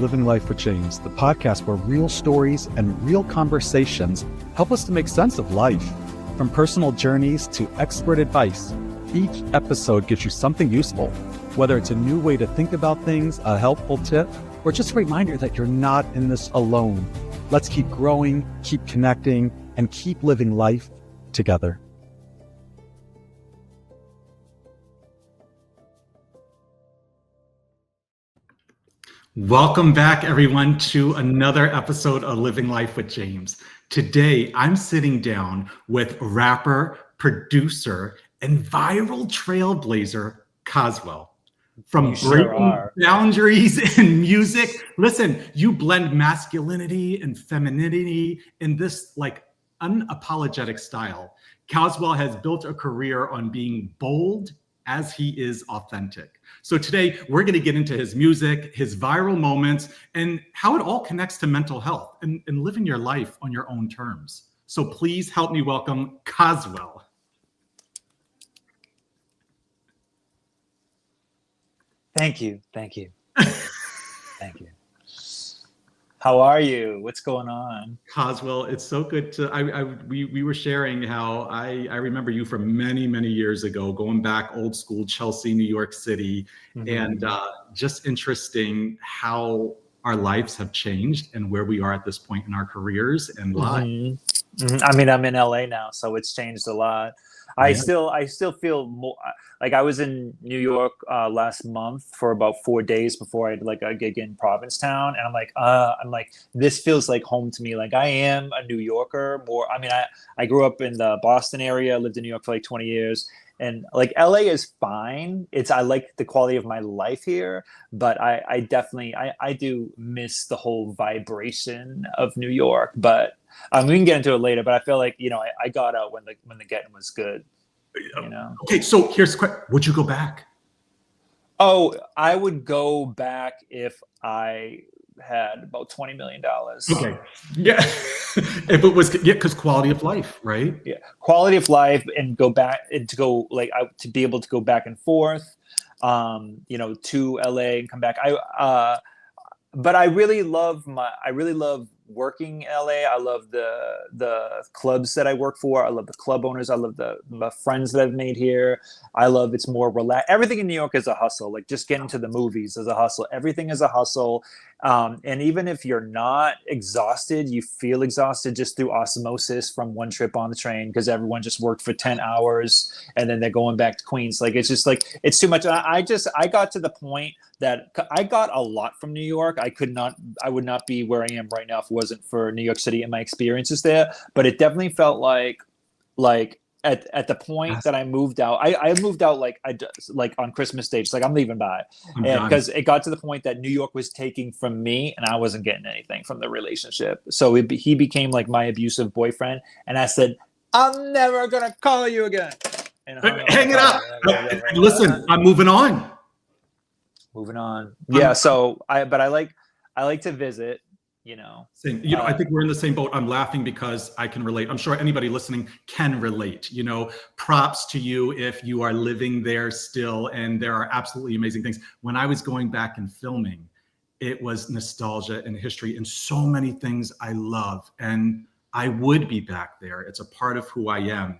Living Life with James, the podcast where real stories and real conversations help us to make sense of life. From personal journeys to expert advice, each episode gives you something useful, whether it's a new way to think about things, a helpful tip, or just a reminder that you're not in this alone. Let's keep growing, keep connecting, and keep living life together. Welcome back, everyone, to another episode of Living Life with James. Today, I'm sitting down with rapper, producer, and viral trailblazer, Cazwell. From breaking boundaries in music, listen, you blend masculinity and femininity in this unapologetic style. Cazwell has built a career on being bold as he is authentic. So today we're going to get into his music, his viral moments, and how it all connects to mental health and living your life on your own terms. So please help me welcome Cazwell. Thank you. Thank you. How are you? What's going on? Cazwell, it's so good to, we were sharing how I remember you from many, many years ago, going back old school, Chelsea, New York City, and just interesting how our lives have changed and where we are at this point in our careers and lives. I mean, I'm in LA now, so it's changed a lot. I still feel more like I was in New York last month for about 4 days before I had like a gig in Provincetown, and I'm like, this feels like home to me. Like I am a New Yorker more. I mean, I grew up in the Boston area, lived in New York for like 20 years, and like LA is fine. I like the quality of my life here, but I definitely do miss the whole vibration of New York. But we can get into it later, but I feel like, I got out when the getting was good, Okay, so here's the question. Would you go back? Oh, I would go back if I had about $20 million. Okay. Yeah. If it was, because quality of life, right? Yeah. Quality of life, and go back and to be able to go back and forth, to LA and come back. But I really love working in LA. I love the clubs that I work for. I love the club owners. I love the friends that I've made here. I love it's more relaxed. Everything in New York is a hustle. Like just getting to the movies is a hustle. Everything is a hustle. And even if you're not exhausted, you feel exhausted just through osmosis from one trip on the train because everyone just worked for 10 hours and then they're going back to Queens. Like it's just like it's too much. I got to the point that I got a lot from New York. I would not be where I am right now if it wasn't for New York City and my experiences there. But it definitely felt like at the point that I moved out, I moved out like on Christmas Day, just like I'm leaving by, because it got to the point that New York was taking from me and I wasn't getting anything from the relationship. So he became like my abusive boyfriend, and I said, I'm never gonna call you again. And hang it up. Listen, I'm moving on. Yeah. So I like to visit. Same. I think we're in the same boat. I'm laughing because I can relate. I'm sure anybody listening can relate. Props to you if you are living there still. And there are absolutely amazing things. When I was going back and filming, it was nostalgia and history and so many things I love. And I would be back there. It's a part of who I am.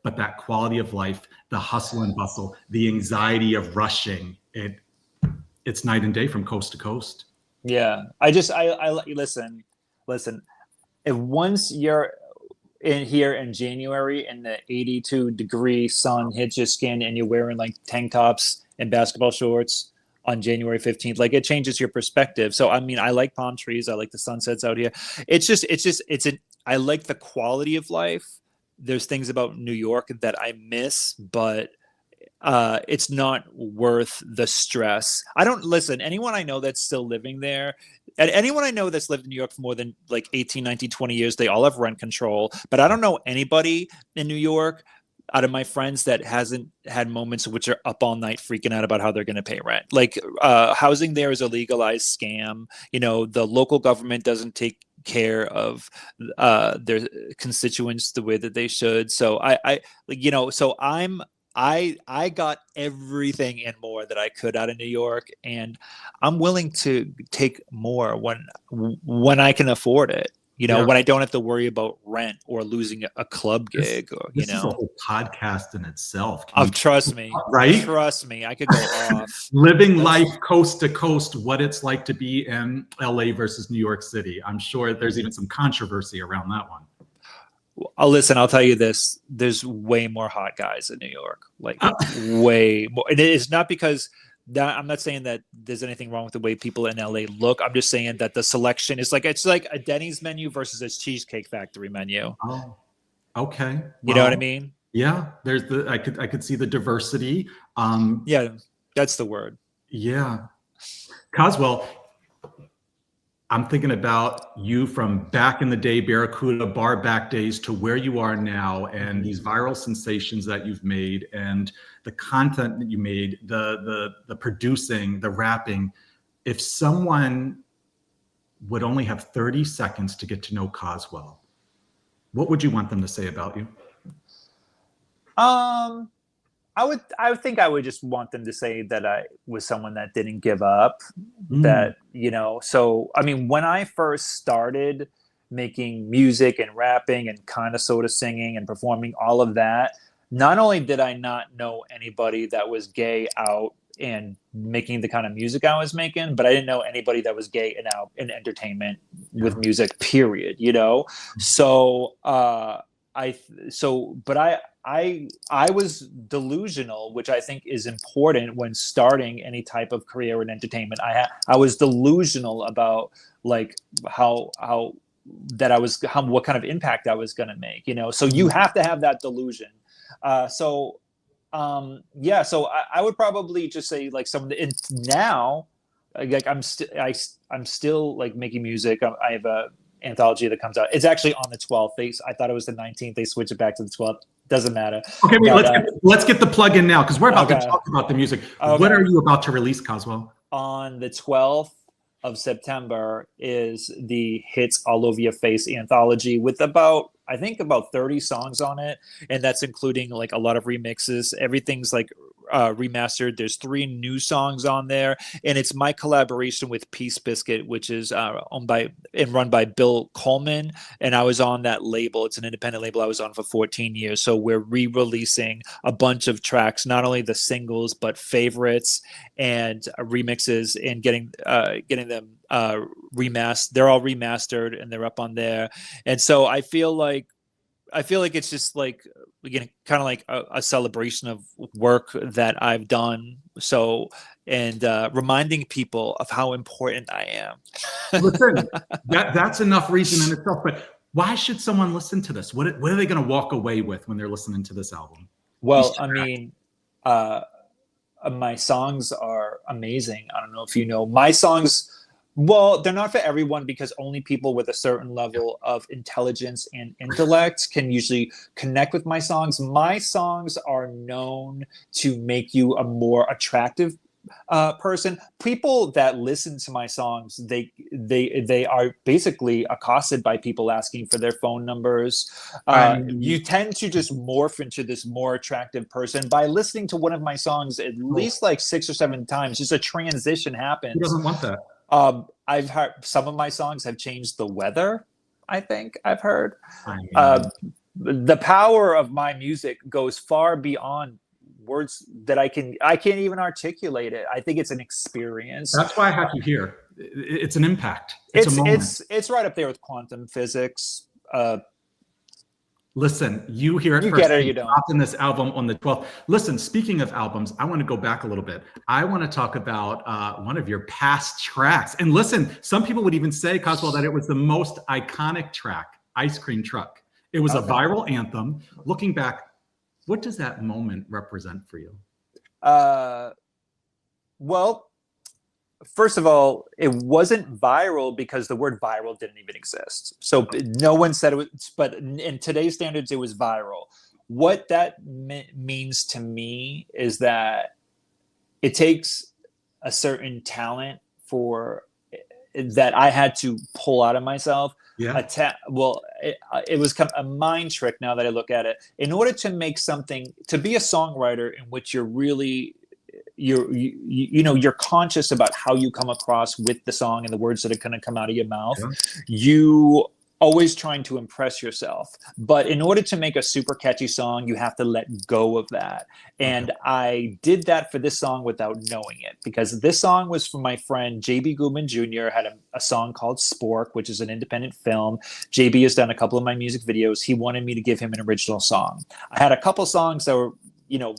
But that quality of life, the hustle and bustle, the anxiety of rushing, it's night and day from coast to coast. Yeah, I listen. If once you're in here in January and the 82-degree sun hits your skin and you're wearing like tank tops and basketball shorts on January 15th, like it changes your perspective. So I mean, I like palm trees. I like the sunsets out here. I like the quality of life. There's things about New York that I miss, but it's not worth the stress. Anyone I know that's still living there, and anyone I know that's lived in New York for more than like 18, 19, 20 years, they all have rent control. But I don't know anybody in New York out of my friends that hasn't had moments which are up all night freaking out about how they're going to pay rent. Like housing there is a legalized scam. The local government doesn't take care of their constituents the way that they should. So so I'm I got everything and more that I could out of New York, and I'm willing to take more when I can afford it. Yeah. When I don't have to worry about rent or losing a club gig, or This is a whole podcast in itself. Trust me, right? Trust me, I could go off. Living life coast to coast, what it's like to be in LA versus New York City. I'm sure there's even some controversy around that one. Listen, I'll tell you this: there's way more hot guys in New York, like way more. And it is not because I'm not saying that there's anything wrong with the way people in LA look. I'm just saying that the selection is it's like a Denny's menu versus a Cheesecake Factory menu. Oh, okay. Well, you know what I mean? Yeah, there's I could see the diversity. Yeah, that's the word. Yeah, Cazwell, I'm thinking about you from back in the day, Barracuda bar back days, to where you are now, and these viral sensations that you've made, and the content that you made, the producing, the rapping. If someone would only have 30 seconds to get to know Cazwell, what would you want them to say about you? I would think I would just want them to say that I was someone that didn't give up. That, so I mean, when I first started making music and rapping and kind of sort of singing and performing, all of that, not only did I not know anybody that was gay out and making the kind of music I was making, but I didn't know anybody that was gay and out in entertainment with music, period, So, I was delusional, which I think is important when starting any type of career in entertainment. I was delusional about like what kind of impact I was going to make, so you have to have that delusion. So I would probably just say like now, like I'm still like making music. I have a anthology that comes out. It's actually on the 12th. I thought it was the 19th. They switched it back to the 12th. Doesn't matter. Okay, let's get the plug in now, because we're about to talk about the music. Okay. What are you about to release, Cazwell? On the 12th of September is the Hits All Over Your Face anthology with about 30 songs on it, and that's including like a lot of remixes. Everything's like remastered. There's 3 new songs on there, and it's my collaboration with Peace Biscuit, which is owned by and run by Bill Coleman, and I was on that label. It's an independent label I was on for 14 years. So we're re-releasing a bunch of tracks, not only the singles but favorites and remixes, and getting them remastered. They're all remastered and they're up on there. And so I feel like it's just like, again, kind of like a celebration of work that I've done. So, and reminding people of how important I am. Listen, that's enough reason in itself. But why should someone listen to this? What are they going to walk away with when they're listening to this album? Well, I mean, my songs are amazing. I don't know if you know my songs. Well, they're not for everyone, because only people with a certain level of intelligence and intellect can usually connect with my songs. My songs are known to make you a more attractive person. People that listen to my songs, they are basically accosted by people asking for their phone numbers. You tend to just morph into this more attractive person by listening to one of my songs at least like 6 or 7 times. Just a transition happens. Who doesn't want that? I've heard some of my songs have changed the weather. I think I've heard. The power of my music goes far beyond words that I can't even articulate it. I think it's an experience. That's why I have you here. It's an impact. It's a moment. It's right up there with quantum physics. Listen, you hear it you first. Get it, you don't. Dropping this album on the 12th. Listen, speaking of albums, I want to go back a little bit. I want to talk about one of your past tracks. And listen, some people would even say, Cazwell, that it was the most iconic track, Ice Cream Truck. It was a viral anthem. Looking back, what does that moment represent for you? Well, first of all, it wasn't viral because the word viral didn't even exist. So no one said it was, but in today's standards, it was viral. What that means to me is that it takes a certain talent that I had to pull out of myself. Yeah. it was kind of a mind trick now that I look at it. In order to make something, to be a songwriter in which you're really, you're conscious about how you come across with the song and the words that are going to come out of your mouth. Yeah. You always trying to impress yourself. But in order to make a super catchy song, you have to let go of that. And I did that for this song without knowing it, because this song was from my friend JB Goodman Jr. had a song called Spork, which is an independent film. JB has done a couple of my music videos. He wanted me to give him an original song. I had a couple songs that were,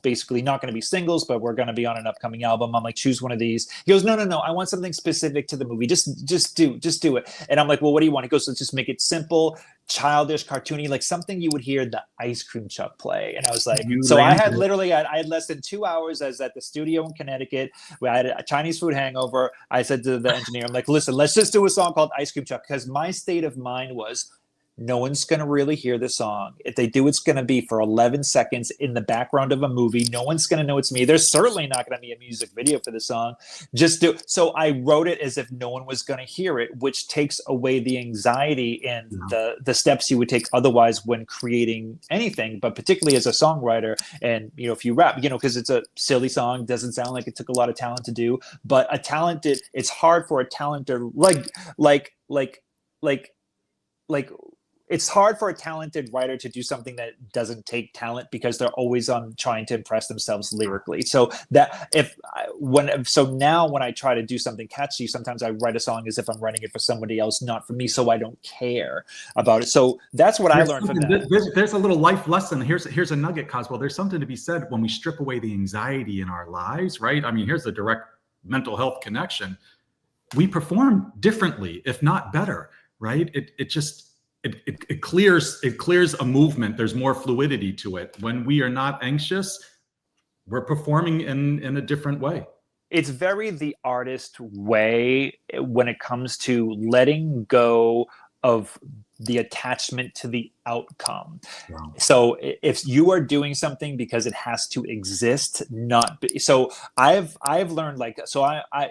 basically not going to be singles, but we're going to be on an upcoming album. I'm like, choose one of these. He goes, no, I want something specific to the movie. Just do it. And I'm like, well, what do you want? He goes, let's just make it simple, childish, cartoony, like something you would hear the ice cream truck play. And I was like, I had less than 2 hours. I was at the studio in Connecticut. I had a Chinese food hangover. I said to the engineer, I'm like, listen, let's just do a song called Ice Cream Truck, because my state of mind was, no one's going to really hear the song. If they do, it's going to be for 11 seconds in the background of a movie. No one's going to know it's me. There's certainly not going to be a music video for the song. So I wrote it as if no one was going to hear it, which takes away the anxiety and the steps you would take otherwise when creating anything, but particularly as a songwriter. And, if you rap, because it's a silly song, doesn't sound like it took a lot of talent to do, but it's hard for a talented, it's hard for a talented writer to do something that doesn't take talent, because they're always on trying to impress themselves lyrically. So now when I try to do something catchy, sometimes I write a song as if I'm writing it for somebody else, not for me. So I don't care about it. So that's what I learned from that. There's a little life lesson. Here's a nugget, Cazwell. There's something to be said when we strip away the anxiety in our lives, right? I mean, here's the direct mental health connection. We perform differently, if not better, right? It clears a movement. There's more fluidity to it. When we are not anxious, we're performing in a different way. It's very the artist way when it comes to letting go of the attachment to the outcome. Wow. So if you are doing something because it has to exist, so I've learned, I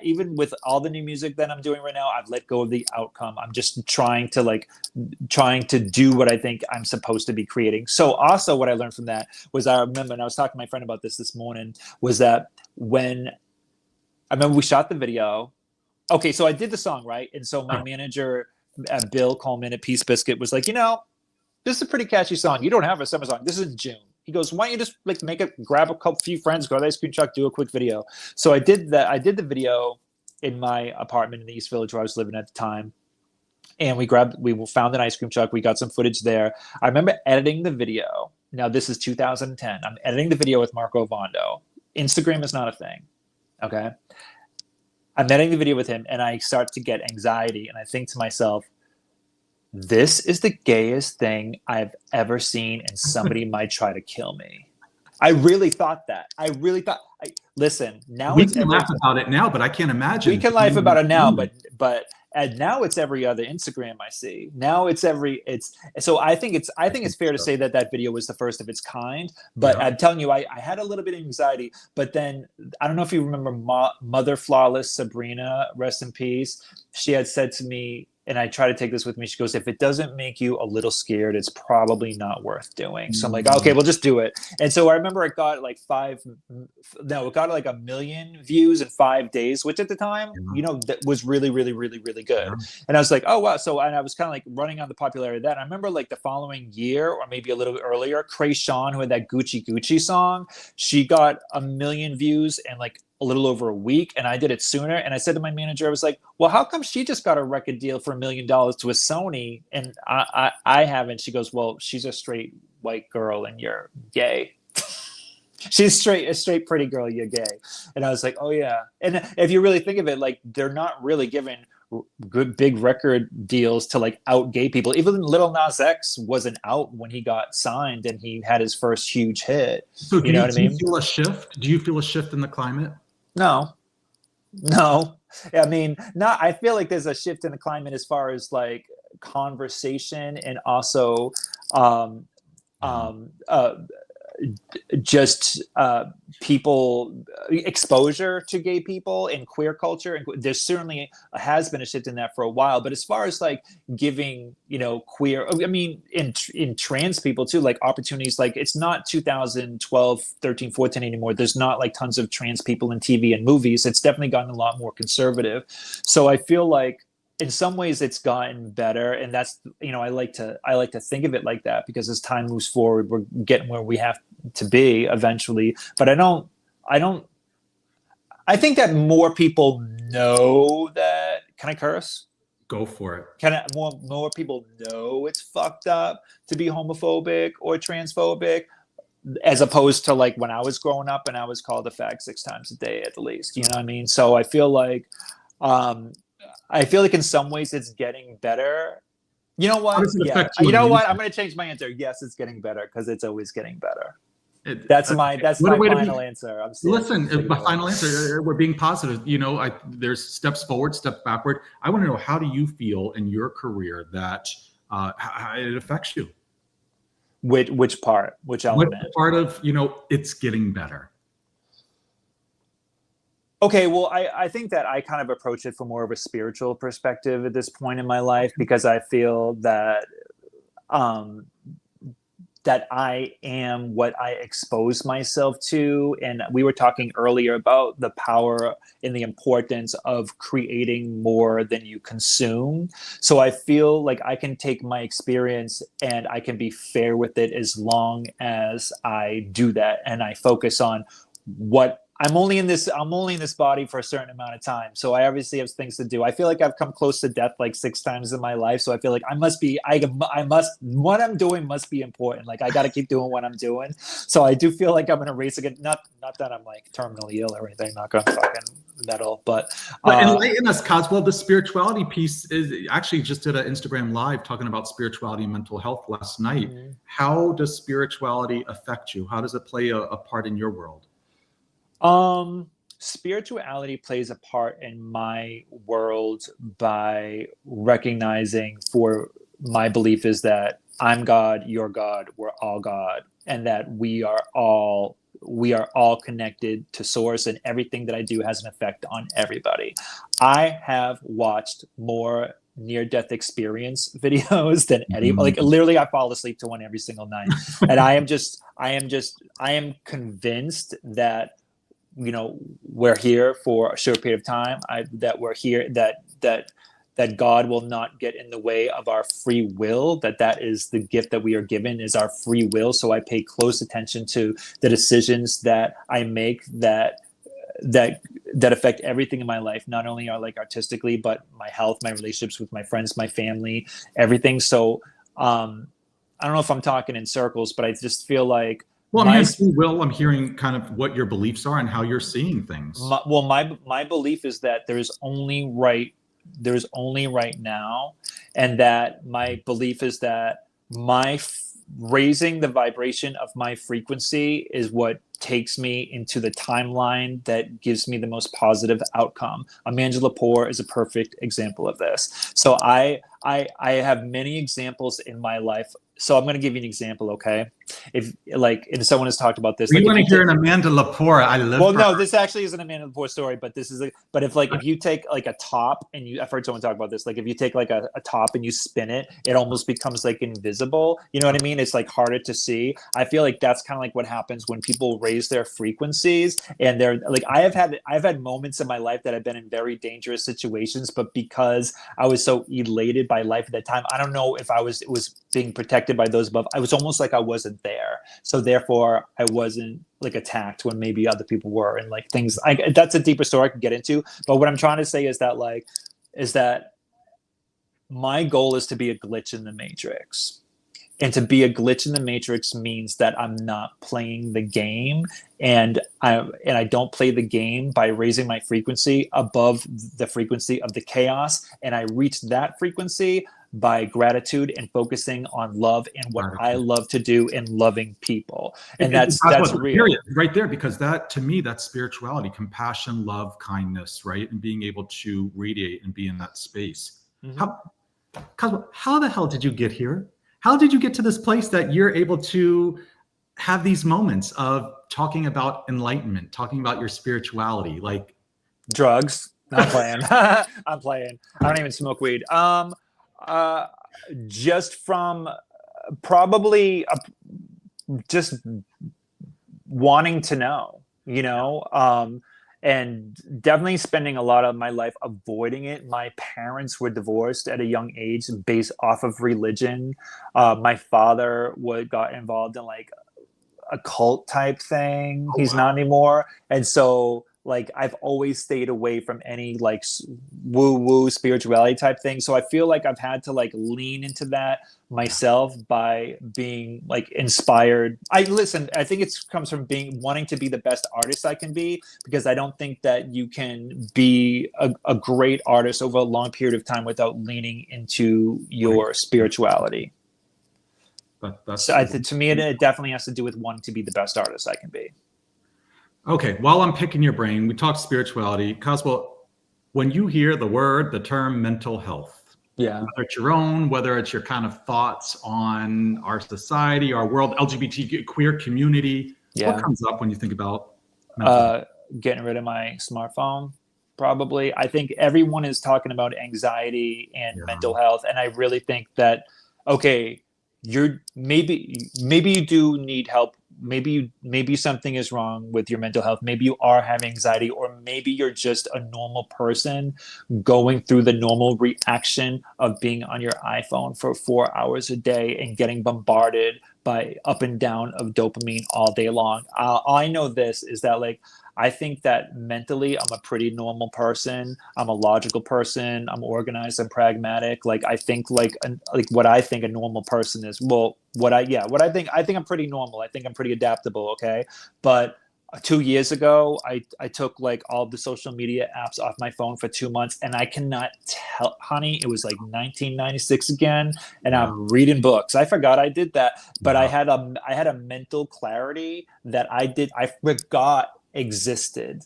even with all the new music that I'm doing right now, I've let go of the outcome. I'm just trying to do what I think I'm supposed to be creating. So also what I learned from that was, I remember, and I was talking to my friend about this morning, was that when I remember we shot the video. Okay, so I did the song, right? And so my manager, Bill Coleman at Peace Biscuit, was like, this is a pretty catchy song. You don't have a summer song. This is June. He goes, why don't you just grab a few friends, go to the ice cream truck, do a quick video. So I did that. I did the video in my apartment in the East Village where I was living at the time. And we found an ice cream truck. We got some footage there. I remember editing the video. Now this is 2010. I'm editing the video with Marco Vondo. Instagram is not a thing. Okay. I'm editing the video with him, and I start to get anxiety, and I think to myself, this is the gayest thing I've ever seen, and somebody might try to kill me. I really thought that. Listen, now we can laugh about it now, but I can't imagine. We can laugh about it now, but now it's every other Instagram I see. Now so I think it's fair to say that video was the first of its kind. But I'm telling you, I had a little bit of anxiety. But then I don't know if you remember Mother Flawless Sabrina, rest in peace. She had said to me, and I try to take this with me. She goes, if it doesn't make you a little scared, it's probably not worth doing. So I'm like, okay, we'll just do it. And so I remember it got like 1 million views in 5 days, which at the time, that was really, really, really, really good. And I was like, oh, wow. So, and I was kind of like running on the popularity of that. And I remember like the following year, or maybe a little bit earlier, Krayshawn, who had that Gucci Gucci song, she got 1 million views and like a little over a week, and I did it sooner. And I said to my manager, I was like, well, how come she just got a record deal for $1 million to a Sony and I haven't? She goes, well, she's a straight white girl and you're gay. She's a straight pretty girl, you're gay. And I was like, oh yeah. And if you really think of it, like, they're not really giving good big record deals to like out gay people. Even Lil Nas X wasn't out when he got signed and he had his first huge hit. So do you feel a shift? Do you feel a shift in the climate? No. I mean, I feel like there's a shift in the climate as far as like conversation and also just people exposure to gay people in queer culture, and there's certainly has been a shift in that for a while. But as far as like giving, you know, queer, I mean, in trans people too, like opportunities, like it's not 2012, 13, 14 anymore. There's not like tons of trans people in TV and movies. It's definitely gotten a lot more conservative. So I feel like in some ways it's gotten better, and that's, you know, I like to think of it like that, because as time moves forward, we're getting where we have to be eventually. But I think that more people know that. Can I curse? Go for it. Can more people know it's fucked up to be homophobic or transphobic, as opposed to like when I was growing up and I was called a fag 6 times a day at least, you know what I mean? So I feel like in some ways it's getting better. You know what? Yeah. You know what? I'm going to change my answer. Yes, it's getting better, because it's always getting better. That's my final answer. Listen, my final answer. We're being positive. You know, there's steps forward, steps backward. I want to know, how do you feel in your career that how it affects you? Which part? Which element? What part of, you know, it's getting better? Okay, well, I think that I kind of approach it from more of a spiritual perspective at this point in my life, because I feel that that I am what I expose myself to. And we were talking earlier about the power and the importance of creating more than you consume. So I feel like I can take my experience and I can be fair with it, as long as I do that and I focus on what I'm only in this body for a certain amount of time. So I obviously have things to do. I feel like I've come close to death like 6 times in my life. So I feel like what I'm doing must be important. Like I got to keep doing what I'm doing. So I do feel like I'm in a race again. Not that I'm like terminally ill or anything, not going to fucking metal, but enlighten us, Cazwell. The spirituality piece is actually just did an Instagram live talking about spirituality and mental health last night. Mm-hmm. How does spirituality affect you? How does it play a part in your world? Spirituality plays a part in my world by recognizing, for my belief is that I'm God, you're God, we're all God, and that we are all connected to source, and everything that I do has an effect on everybody. I have watched more near-death experience videos than any, like literally I fall asleep to one every single night. And I am convinced that, you know, we're here for a short period of time. That we're here, that God will not get in the way of our free will. That is the gift that we are given, is our free will. So I pay close attention to the decisions that I make that affect everything in my life. Not only are like artistically, but my health, my relationships with my friends, my family, everything. So I don't know if I'm talking in circles, but I just feel like. Well, I'm hearing free will. I'm hearing kind of what your beliefs are and how you're seeing things. My belief is that there's only right now, and that my belief is that raising the vibration of my frequency is what takes me into the timeline that gives me the most positive outcome. Amanda Lepore is a perfect example of this. So I have many examples in my life. So I'm going to give you an example, okay? If someone has talked about this, we want to hear an Amanda Lepore. I live. Well, no, this actually isn't an Amanda Lepore story, but this is if you take like a top and I've heard someone talk about this. Like if you take like a top and you spin it, it almost becomes like invisible. You know what I mean? It's like harder to see. I feel like that's kind of like what happens when people raise their frequencies, and they're like, I've had moments in my life that I've been in very dangerous situations, but because I was so elated by life at that time, I don't know if it was being protected by those above. I was almost like I wasn't there. So therefore I wasn't like attacked when maybe other people were, and like things. That's a deeper story I can get into. But what I'm trying to say is that my goal is to be a glitch in the matrix. And to be a glitch in the matrix means that I'm not playing the game, and I don't play the game by raising my frequency above the frequency of the chaos. And I reach that frequency by gratitude and focusing on love and what I love to do and loving people. And that's real. Period, right there, because that, to me, that's spirituality, compassion, love, kindness, right? And being able to radiate and be in that space. Mm-hmm. How the hell did you get here? How did you get to this place that you're able to have these moments of talking about enlightenment, talking about your spirituality, like drugs. I'm playing. I'm playing. I don't even smoke weed. Just from probably just wanting to know, and definitely spending a lot of my life avoiding it. My parents were divorced at a young age based off of religion. My father got involved in like a cult type thing. He's not anymore. And so like I've always stayed away from any like woo spirituality type thing. So I feel like I've had to like lean into that myself by being like inspired. I think it comes from wanting to be the best artist I can be, because I don't think that you can be a great artist over a long period of time without leaning into your spirituality. To me, it definitely has to do with wanting to be the best artist I can be. Okay, while I'm picking your brain, we talked spirituality. Cazwell, when you hear the term mental health, whether it's your own, whether it's your kind of thoughts on our society, our world, LGBT queer community, what comes up when you think about mental health? Getting rid of my smartphone, probably. I think everyone is talking about anxiety and mental health, and I really think that, okay, maybe you do need help. Maybe something is wrong with your mental health. Maybe you are having anxiety, or maybe you're just a normal person going through the normal reaction of being on your iPhone for 4 hours a day and getting bombarded by up and down of dopamine all day long. I know this is that like, I think that mentally I'm a pretty normal person. I'm a logical person. I'm organized and pragmatic. Like I think like what I think a normal person is. Well, I think I'm pretty normal. I think I'm pretty adaptable. Okay. But 2 years ago, I took like all the social media apps off my phone for 2 months, and I cannot tell, honey, it was like 1996 again, and I'm reading books. I forgot I did that, but I had a mental clarity that I forgot existed.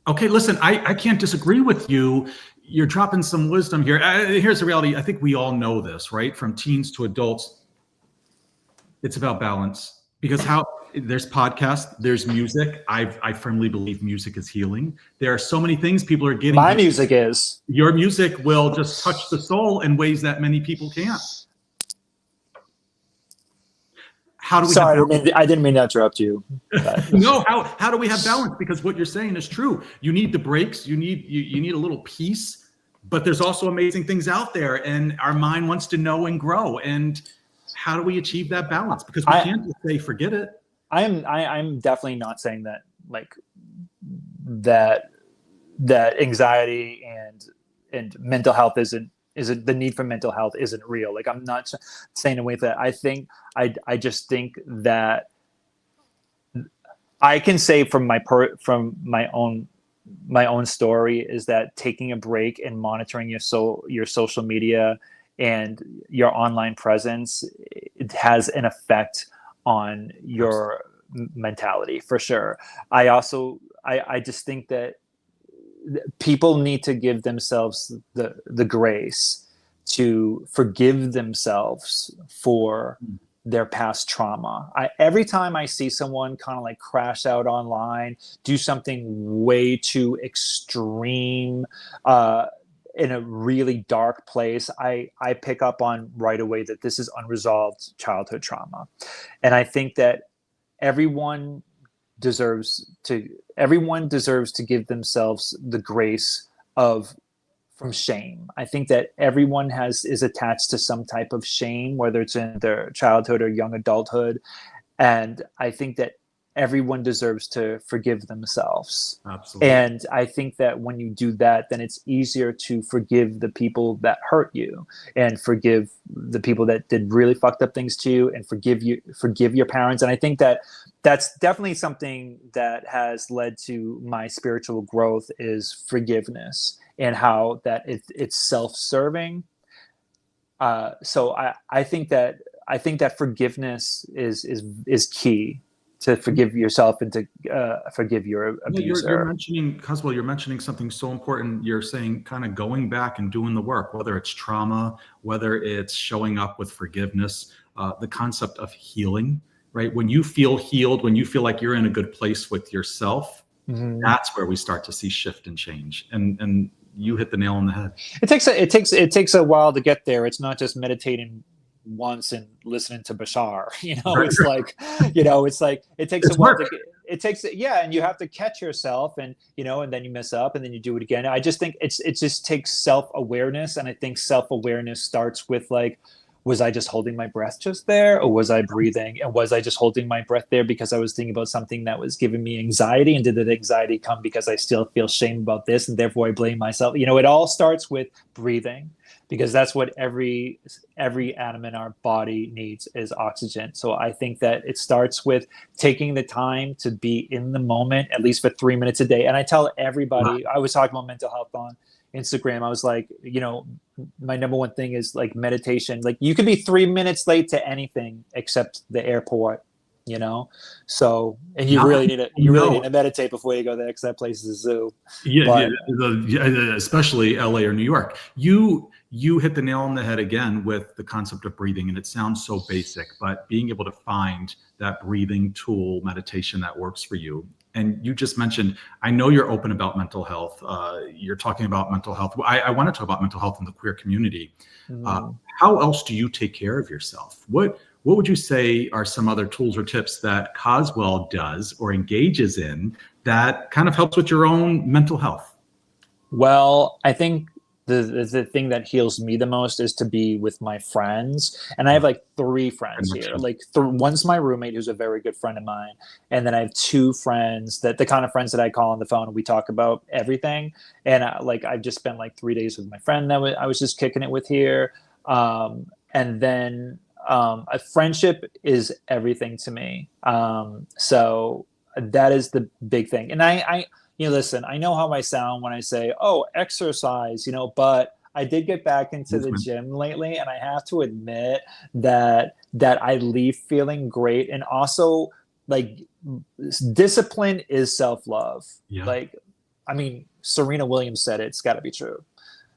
Okay, listen, I can't disagree with you. You're dropping some wisdom here. Here's the reality. I think we all know this, right? From teens to adults, it's about balance. Because there's podcasts, there's music. I firmly believe music is healing. There are so many things people are getting. My music is. Your music will just touch the soul in ways that many people can't. How do we Sorry, I didn't mean to interrupt you. No, how do we have balance? Because what you're saying is true. You need the breaks. You need a little peace, but there's also amazing things out there, and our mind wants to know and grow. And how do we achieve that balance? Because we can't just say forget it. I'm definitely not saying that like that anxiety and mental health isn't the need for mental health isn't real. Like I'm not saying away that. I just think that I can say from my own story is that taking a break and monitoring your social media and your online presence, it has an effect on your mentality for sure. I just think that people need to give themselves the grace to forgive themselves for their past trauma. Every time I see someone kind of like crash out online, do something way too extreme, in a really dark place, I pick up on right away that this is unresolved childhood trauma. And I think that everyone deserves to give themselves the grace from shame. I think that everyone is attached to some type of shame, whether it's in their childhood or young adulthood. And I think that everyone deserves to forgive themselves. Absolutely. And I think that when you do that, then it's easier to forgive the people that hurt you, and forgive the people that did really fucked up things to you, and forgive your parents. And I think that that's definitely something that has led to my spiritual growth, is forgiveness, and how that it's self-serving. So I think that forgiveness is key. To forgive yourself and to forgive your abuser. You're mentioning, Cazwell, you're mentioning something so important. You're saying kind of going back and doing the work, whether it's trauma, whether it's showing up with forgiveness, the concept of healing. right? When you feel healed, when you feel like you're in a good place with yourself, that's where we start to see shift and change. And you hit the nail on the head. It takes a while to get there. It's not just meditating once and listening to Bashar. It's like, it's like it takes a while to get, it takes and you have to catch yourself, and and then you mess up and then you do it again. I just think it just takes self-awareness, and I think self-awareness starts with like, was I just holding my breath just there, or was I breathing? And was I just holding my breath there because I was thinking about something that was giving me anxiety? And did that anxiety come because I still feel shame about this, and therefore I blame myself? It all starts with breathing, because that's what every atom in our body needs, is oxygen. So I think that it starts with taking the time to be in the moment, at least for 3 minutes a day. And I tell everybody, I was talking about mental health on Instagram. I was like, my number one thing is like meditation. Like, you could be 3 minutes late to anything except the airport, So, and you really need to meditate before you go there, because that place is a zoo. Especially LA or New York. You hit the nail on the head again with the concept of breathing, and it sounds so basic, but being able to find that breathing tool, meditation that works for you. And you just mentioned, I know you're open about mental health. You're talking about mental health. I want to talk about mental health in the queer community. How else do you take care of yourself? What would you say are some other tools or tips that Cazwell does or engages in that kind of helps with your own mental health? Well, I think the thing that heals me the most is to be with my friends. And I have like 3 friends here. Like one's my roommate, who's a very good friend of mine. And then I have 2 friends, that the kind of friends that I call on the phone and we talk about everything. And I've just spent like 3 days with my friend that I was just kicking it with here. And then a friendship is everything to me. So that is the big thing. And I listen, I know how I sound when I say, oh, exercise, but I did get back into the gym lately, and I have to admit that I leave feeling great. And also, like, discipline is self-love. Yeah. Like, I mean, Serena Williams said it. It's got to be true.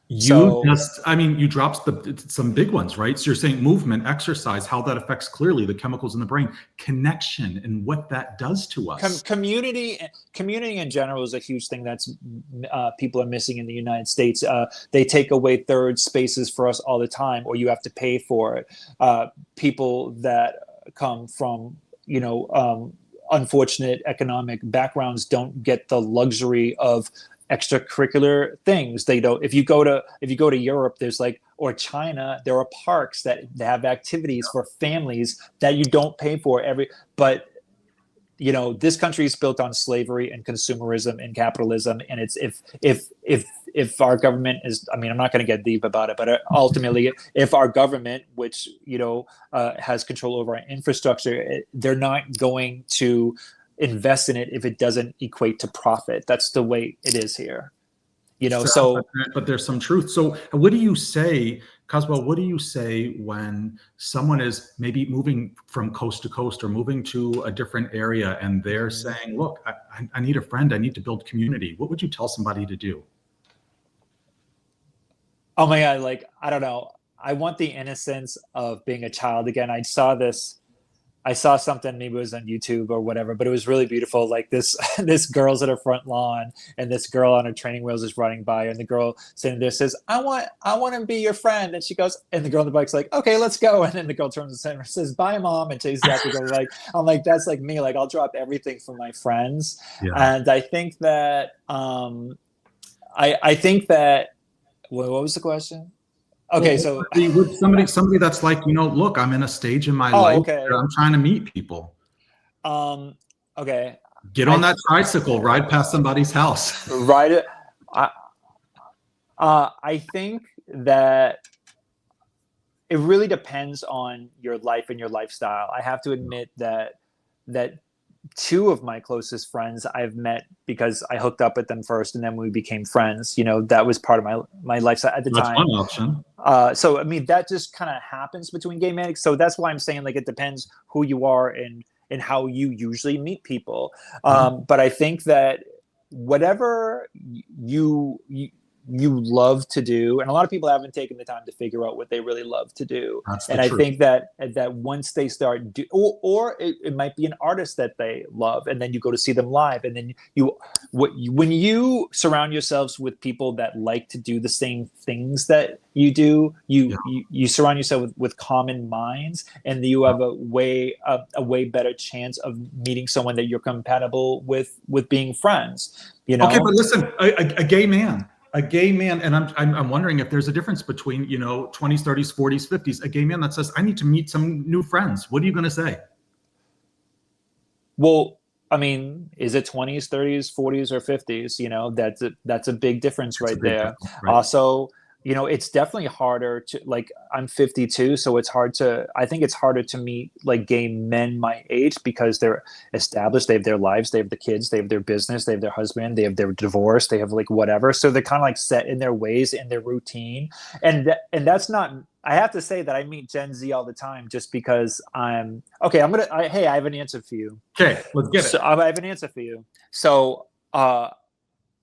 You dropped some big ones, right? So you're saying movement, exercise, how that affects clearly the chemicals in the brain, connection, and what that does to us. Community in general is a huge thing that's people are missing in the United States. They take away third spaces for us all the time, or you have to pay for it. People that come from unfortunate economic backgrounds don't get the luxury of extracurricular things. They don't. If you go to Europe, there's or China, there are parks that have activities for families that you don't pay for but this country is built on slavery and consumerism and capitalism. And it's if our government is, I'm not going to get deep about it, but ultimately if our government, which has control over our infrastructure, they're not going to invest in it if it doesn't equate to profit. That's the way it is here, but there's some truth. So what do you say, Cazwell, what do you say when someone is maybe moving from coast to coast or moving to a different area and they're saying, look, I need a friend, I need to build community? What would you tell somebody to do? Oh my God, I don't know. I want the innocence of being a child again. I saw something, maybe it was on YouTube or whatever, but it was really beautiful. Like this girl's at her front lawn, and this girl on her training wheels is running by, and the girl sitting there says, I want to be your friend. And she goes, and the girl on the bike's like, okay, let's go. And then the girl turns and says, bye, mom, and chases after the girl. I'm like, that's like me. I'll drop everything for my friends. Yeah. And I think that, I think that, what was the question? Okay, so somebody that's like, look, I'm in a stage in my life where I'm trying to meet people. Okay. Get on that tricycle, ride past somebody's house. Ride it. I think that it really depends on your life and your lifestyle. I have to admit that 2 of my closest friends I've met because I hooked up with them first, and then we became friends. That was part of my lifestyle at the time. That's one option. So that just kind of happens between gay men. So that's why I'm saying it depends who you are and how you usually meet people. But I think that whatever you love to do, and a lot of people haven't taken the time to figure out what they really love to do. And I think that once they start or it might be an artist that they love, and then you go to see them live, and then when you surround yourselves with people that like to do the same things that you do, you surround yourself with common minds, and you have a way better chance of meeting someone that you're compatible with being friends. You know? Okay, but listen, a gay man, and I'm wondering if there's a difference between 20s, 30s, 40s, 50s. A gay man that says, "I need to meet some new friends." What are you going to say? Well, I mean, is it 20s, 30s, 40s, or 50s? You know, that's a big difference right there. Also, you know, it's definitely harder to, like, I'm 52, so I think it's harder to meet like gay men my age because they're established, they have their lives, they have the kids, they have their business, they have their husband, they have their divorce, they have like whatever. So they're kind of like set in their ways, in their routine. And that's not, I have to say that I meet Gen Z all the time just because I have an answer for you. Okay, let's get it. So I have an answer for you. So,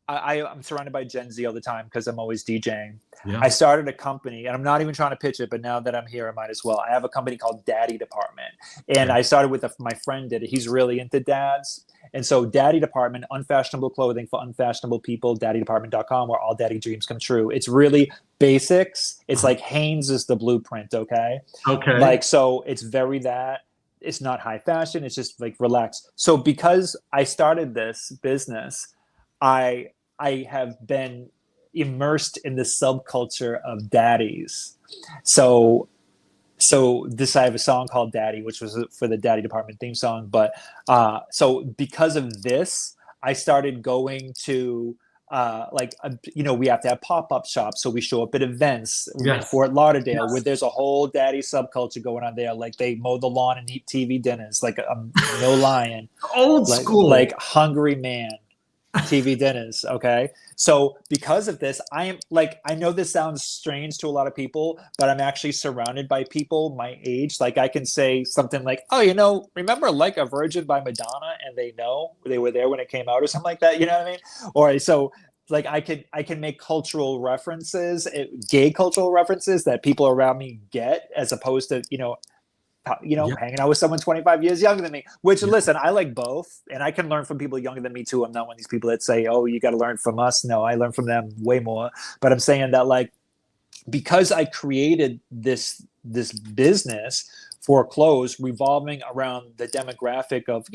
I'm surrounded by Gen Z all the time because I'm always DJing. Yeah. I started a company, and I'm not even trying to pitch it, but now that I'm here, I might as well. I have a company called Daddy Department, and I started with my friend did it. He's really into dads. And so Daddy Department, unfashionable clothing for unfashionable people, daddydepartment.com, where all daddy dreams come true. It's really basics. It's like Hanes is the blueprint, okay? Okay. Like, so it's very that. It's not high fashion. It's just like relaxed. So because I started this business, I have been immersed in the subculture of daddies. So I have a song called Daddy, which was for the Daddy Department theme song. But so because of this, I started going to we have to have pop-up shops. So we show up at events in Fort Lauderdale where there's a whole daddy subculture going on there. Like they mow the lawn and eat TV dinners, like no lying. Old school. Like Hungry Man. TV dinners. Okay. So because of this, I know this sounds strange to a lot of people, but I'm actually surrounded by people my age. Like I can say something like, oh, remember Like a Virgin by Madonna? And they know they were there when it came out or something like that. You know what I mean? Or so like I can make cultural references, gay cultural references that people around me get, as opposed to, hanging out with someone 25 years younger than me, which listen, I like both, and I can learn from people younger than me too. I'm not one of these people that say, oh, you got to learn from us. No, I learn from them way more. But I'm saying that, like, because I created this business for clothes revolving around the demographic of,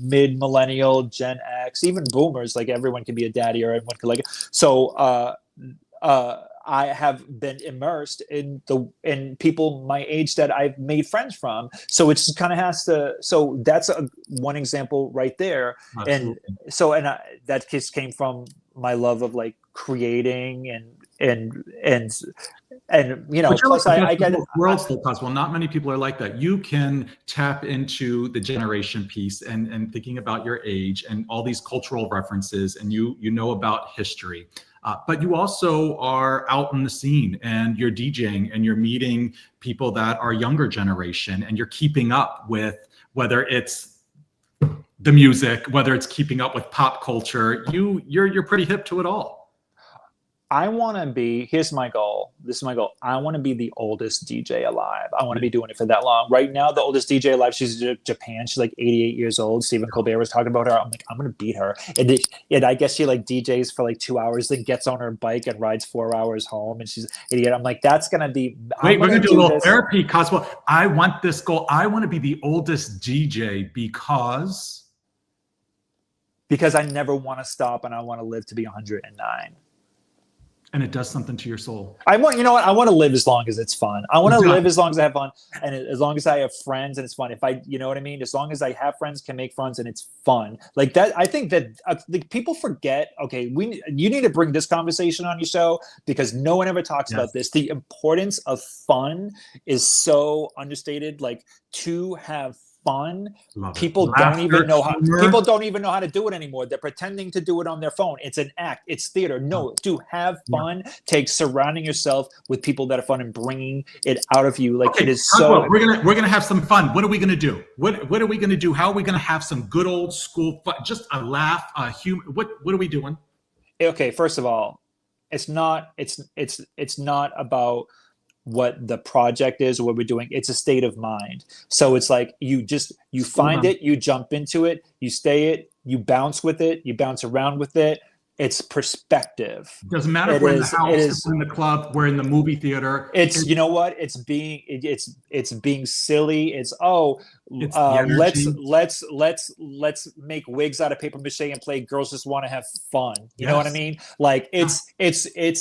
mid-millennial, Gen X, even boomers, like everyone can be a daddy or everyone could like it. So, I have been immersed in people my age that I've made friends from. So it just kind of has to. So that's one example right there. Absolutely. And so that just came from my love of like creating and plus I get worlds though, Cazwell. Not many people are like that. You can tap into the generation piece and thinking about your age and all these cultural references, and you know about history. But you also are out in the scene and you're DJing and you're meeting people that are younger generation, and you're keeping up with whether it's the music, whether it's keeping up with pop culture. You're pretty hip to it all. I want to be, here's my goal. This is my goal. I want to be the oldest DJ alive. I want to be doing it for that long. Right now, the oldest DJ alive, she's in Japan. She's like 88 years old. Stephen Colbert was talking about her. I'm like, I'm going to beat her. And I guess she like DJs for like 2 hours, then gets on her bike and rides 4 hours home. And she's an idiot. I'm like, that's going to be. Wait, we're going to do a little therapy, Cazwell. I want this goal. I want to be the oldest DJ because I never want to stop, and I want to live to be 109. And it does something to your soul. I want to live as long as it's fun. I want to live as long as I have fun, and as long as I have friends and it's fun. If you know what I mean? As long as I have friends, can make friends, and it's fun. Like that, I think that people forget. Okay, you need to bring this conversation on your show because no one ever talks about this. The importance of fun is so understated. Like to have fun. People don't even know how to do it anymore. They're pretending to do it on their phone. It's an act. It's theater. No, to have fun takes surrounding yourself with people that are fun and bringing it out of you. Like it is so. We're gonna have some fun. What are we gonna do? What are we gonna do? How are we gonna have some good old school fun? Just a laugh, a humor. What are we doing? Okay, first of all, it's not about what the project is or what we're doing. It's a state of mind. So it's like you find it, you jump into it, you stay it, you bounce with it, you bounce around with it. It's perspective. Doesn't matter if we're in the house, if we're in the club, we're in the movie theater. You know what? It's being silly. Let's make wigs out of paper mache and play Girls Just Want to Have Fun. You know what I mean? Like it's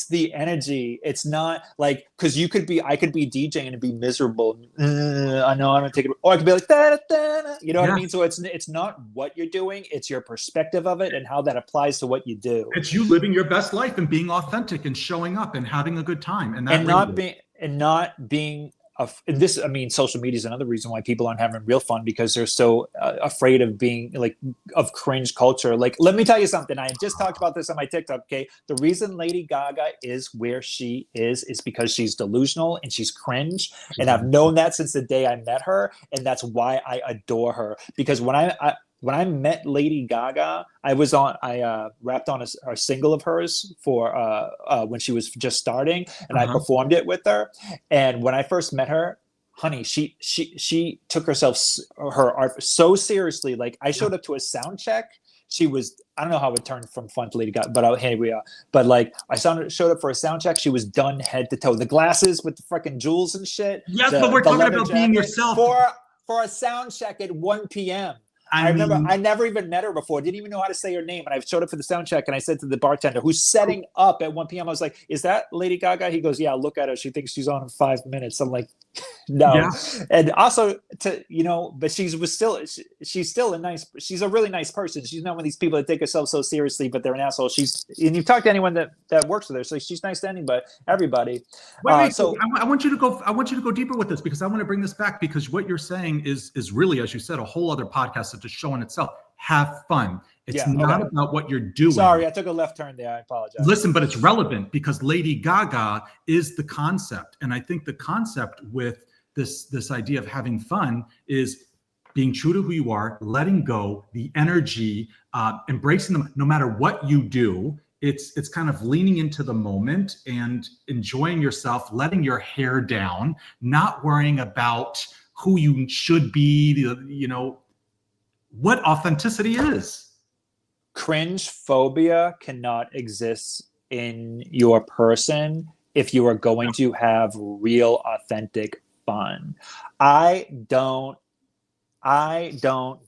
the energy. It's not like, because I could be DJing and be miserable. I know I'm gonna take it, or I could be like da, da, da, you know what I mean? So it's not what you're doing, it's your perspective of it and how that applies to what you do. It's you living your best life and being authentic and showing up and having a good time, and not being this. I mean, social media is another reason why people aren't having real fun, because they're so afraid of being of cringe culture. Like, let me tell you something. I just talked about this on my TikTok. Okay, the reason Lady Gaga is where she is because she's delusional and she's cringe, and I've known that since the day I met her, and that's why I adore her. Because when I met Lady Gaga, I rapped on a single of hers for when she was just starting, and I performed it with her. And when I first met her, honey, she took her art so seriously. Like, I showed up to a sound check. She was, I don't know how it turned from fun to Lady Gaga, but here we are. But like, I showed up for a sound check. She was done head to toe. The glasses with the freaking jewels and shit. Yes, but we're talking about being yourself. For a sound check at 1 p.m. I remember I never even met her before. Didn't even know how to say her name. And I showed up for the sound check, and I said to the bartender who's setting up at 1 p.m., I was like, "Is that Lady Gaga?" He goes, "Yeah, look at her. She thinks she's on in 5 minutes." I'm like, no. Yeah. And also, but she's a really nice person. She's not one of these people that take herself so seriously, but they're an asshole. And you've talked to anyone that works with her, so she's nice to everybody. Wait, so I want you to go deeper with this, because I want to bring this back, because what you're saying is really, as you said, a whole other podcast that's a show in itself. Have fun. It's not about what you're doing. Sorry, I took a left turn there. I apologize. Listen, but it's relevant, because Lady Gaga is the concept. And I think the concept with this idea of having fun is being true to who you are, letting go, the energy, embracing them no matter what you do. It's kind of leaning into the moment and enjoying yourself, letting your hair down, not worrying about who you should be, what authenticity is. Cringe phobia cannot exist in your person if you are going to have real, authentic fun. I don't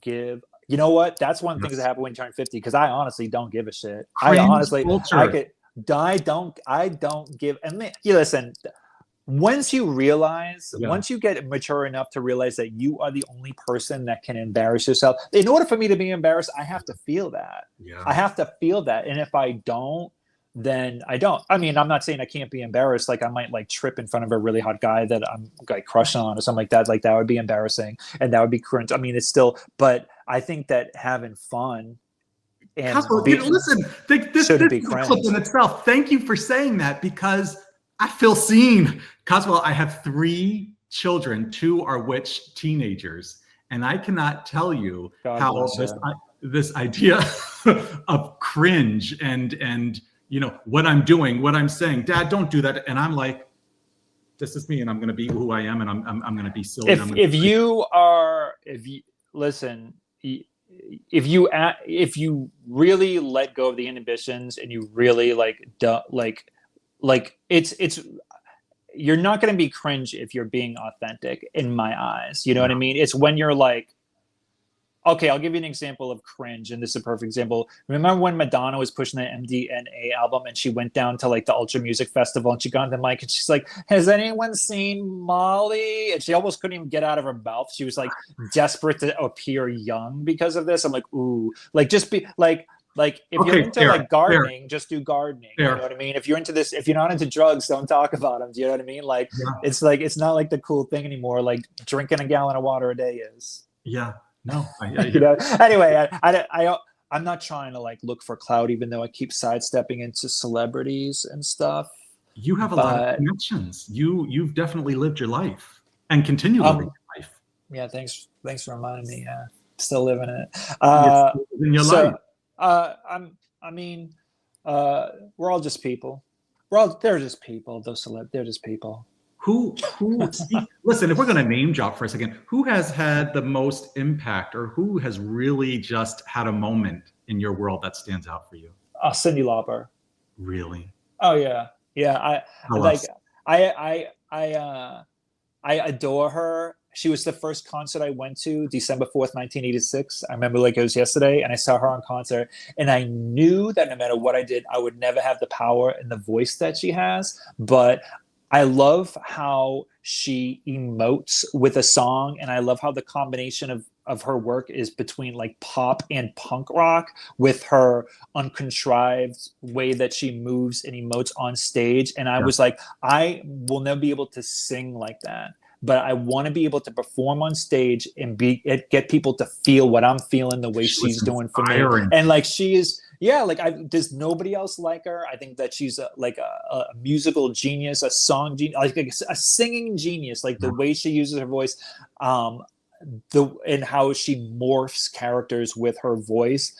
give. You know what? That's one of the things that happen when you turn 50, because I honestly don't give a shit. I don't give. And listen, once you get mature enough to realize that you are the only person that can embarrass yourself, in order for me to be embarrassed, I have to feel that. Yeah. I have to feel that. And if I don't, then I don't. I mean, I'm not saying I can't be embarrassed. Like, I might trip in front of a really hot guy that I'm crushing on or something like that. Like, that would be embarrassing and that would be cringe. I mean, it's still, but I think that having fun and listen, this is a clip in itself. Thank you for saying that, because I feel seen. Cazwell, I have 3 children, 2 are which teenagers, and I cannot tell you how this idea of cringe and what I'm doing, what I'm saying, Dad, don't do that, and I'm like, this is me, and I'm going to be who I am, and I'm going to be silly. If you really let go of the inhibitions and you really it's you're not going to be cringe if you're being authentic, in my eyes. You know what I mean? It's when you're like, okay, I'll give you an example of cringe, and this is a perfect example. Remember when Madonna was pushing the MDNA album, and she went down to the Ultra Music Festival, and she got on the mic, and she's like, "Has anyone seen Molly?" And she almost couldn't even get out of her mouth. She was desperate to appear young because of this. I'm like, ooh, just be if you're into gardening, just do gardening. You know what I mean? If you're into this, if you're not into drugs, don't talk about them. Do you know what I mean? It's it's not the cool thing anymore. Like drinking a gallon of water a day is. Yeah. No. Anyway, I'm not trying to look for clout, even though I keep sidestepping into celebrities and stuff. You have a lot of connections. You've definitely lived your life and continue living your life. Yeah. Thanks for reminding me. Yeah. Still living it. In your life. We're all just people. Well, they're just people. They're just people. Who listen, if we're going to name drop for a second, who has had the most impact, or who has really just had a moment in your world that stands out for you? Cyndi Lauper. Really? Oh yeah. Yeah. I adore her. She was the first concert I went to, December 4th, 1986. I remember like it was yesterday, and I saw her on concert, and I knew that no matter what I did, I would never have the power and the voice that she has. But I love how she emotes with a song, and I love how the combination of her work is between like pop and punk rock, with her uncontrived way that she moves and emotes on stage. And I was like, I will never be able to sing like that, but I want to be able to perform on stage and get people to feel what I'm feeling the way she's doing for me. And like she is, yeah, like there's nobody else like her. I think that she's a musical genius, a song genius, like a singing genius. Like the way she uses her voice, and how she morphs characters with her voice.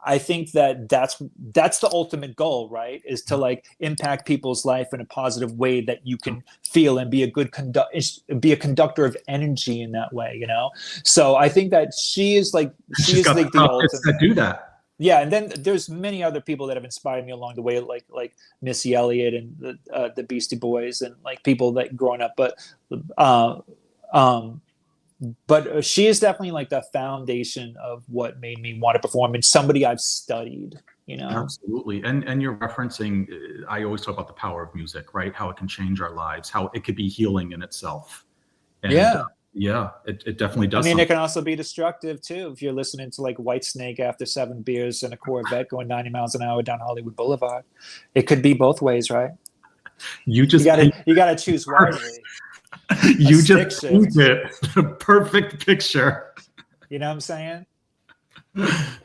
I think that that's the ultimate goal, right? Is to like impact people's life in a positive way that you can feel, and be a conductor of energy in that way, you know? So I think that she is like the ultimate. Do that. Yeah, and then there's many other people that have inspired me along the way, like Missy Elliott and the Beastie Boys, and like people that growing up. But she is definitely like the foundation of what made me want to perform, and somebody I've studied, you know? Absolutely. And you're referencing, I always talk about the power of music, right? How it can change our lives, how it could be healing in itself. And, it definitely does. I mean, it can also be destructive too. If you're listening to like Whitesnake after 7 beers in a Corvette going 90 miles an hour down Hollywood Boulevard, it could be both ways, right? You gotta choose wisely. You just painted the perfect picture. You know what I'm saying?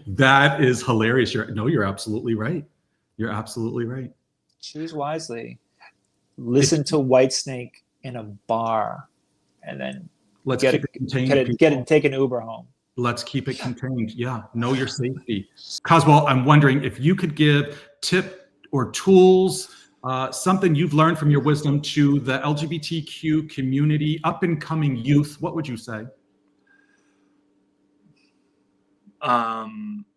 That is hilarious. You're absolutely right. You're absolutely right. Choose wisely. Listen to Whitesnake in a bar, and then keep it contained. Take an Uber home. Let's keep it contained. Yeah. Know your safety. Cazwell, I'm wondering if you could give tip or tools, something you've learned from your wisdom to the LGBTQ community, up and coming youth. What would you say?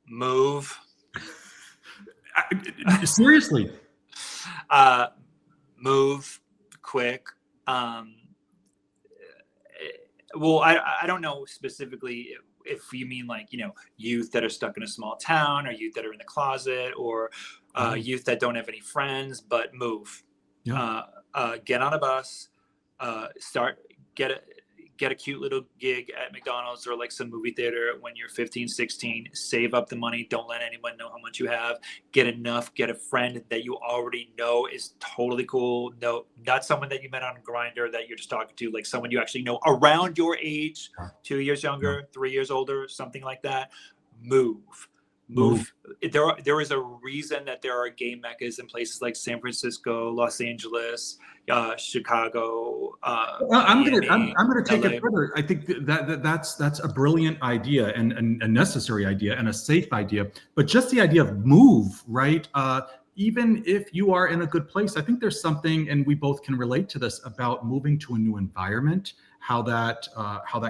Move. Seriously. Move quick. Well, I don't know specifically if you mean like, you know, youth that are stuck in a small town, or youth that are in the closet, or youth that don't have any friends, but move. Yeah. Get on a bus, get a cute little gig at McDonald's or like some movie theater when you're 15, 16, save up the money. Don't let anyone know how much you have. Get a friend that you already know is totally cool. No, not someone that you met on Grindr that you're just talking to, like someone you actually know around your age, 2 years younger, 3 years older, something like that. Move. There is a reason that there are gay meccas in places like San Francisco, Los Angeles, Chicago. I'm going to take it further. I think that's a brilliant idea, and a necessary idea, and a safe idea. But just the idea of move, right? Even if you are in a good place, I think there's something, and we both can relate to this, about moving to a new environment. How that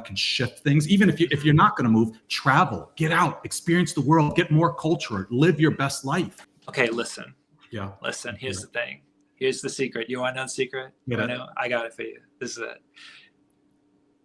can shift things. Even if you're not going to move, travel, get out, experience the world, get more culture, live your best life. Okay, listen. Yeah. Listen, here's the thing. Here's the secret. You want to know the secret? I got it for you. This is it.